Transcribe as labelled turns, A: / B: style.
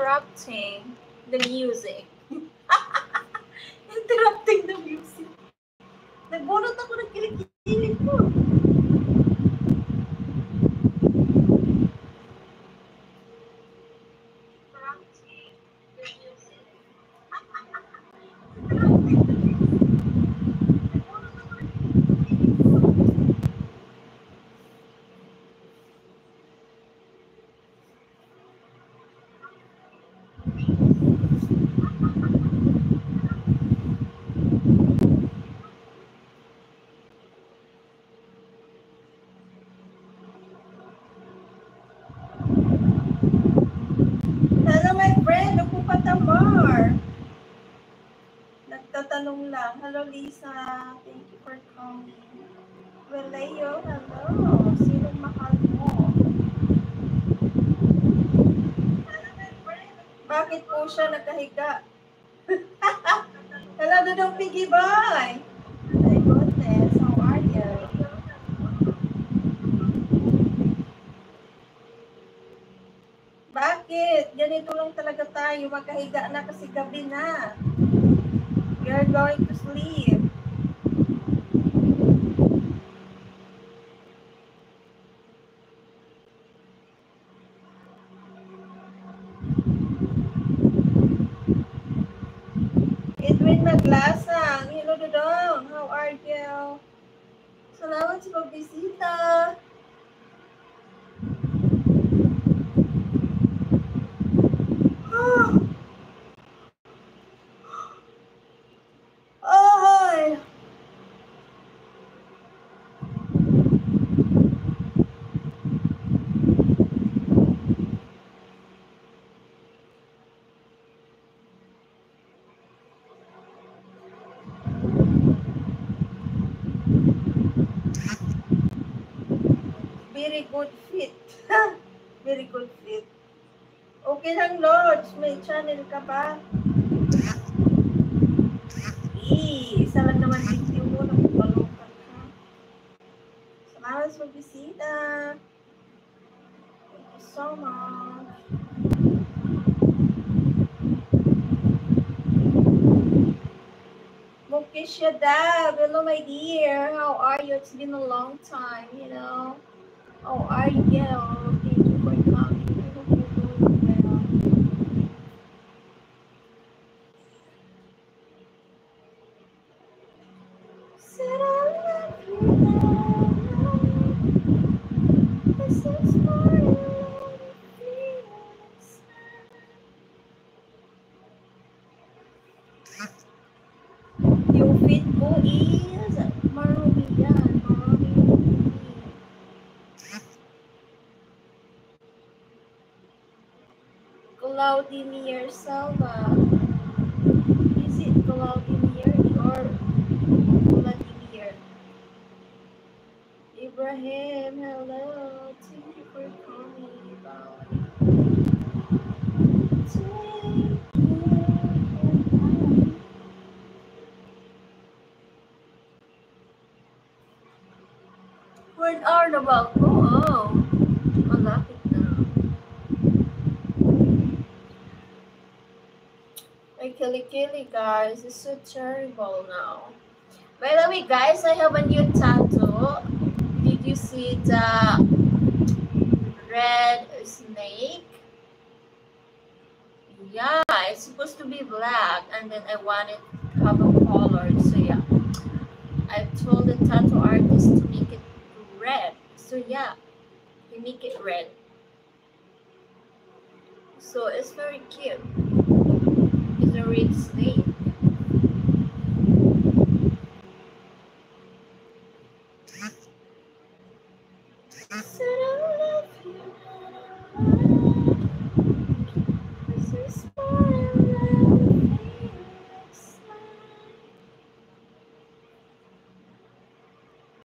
A: interrupting the music. Interrupting the music. Nagbunot ako ng kilikili ko. Nagtatanong lang. Hello, Lisa. Thank you for coming. Vallejo, hello. Sinong mahal mo? Bakit po siya nakahiga? Hello, Dudong Piggy Boy. My goodness, how are you? Bakit? Ganito lang talaga tayo. Magkahiga na kasi gabi na. We are going to sleep. Edwin Maglasang. Hello, Dudong. How are you? Salamat sa pagbisita. Ay! Very good fit. Very good fit. Okay lang, Lodge. May channel ka ba? Isa lang naman video mo. Nakapalokan ka. Salamat sa bisita. Thank you so much. Mukisha Dab. Hello, my dear. How are you? It's been a long time, you know. How are you? Thank you for coming. I hope you're doing well. Said I love you now. This is my only feelings. Yung fit ko is marumi yan. Marumi. Claudinier Salva. Is it Claudinier or Vladimir? Ibrahim, hello. Thank you for coming. Bye. Word hour na ba ako? Oh, malapit na. My kilikili, guys. It's so terrible now. By the way, guys, I have a new tattoo. Did you see the red snake? Yeah, it's supposed to be black, and then I want it to have a color. So yeah, I told the tattoo artist to make it red. So yeah, he make it red. So it's very cute. It's a red snake. So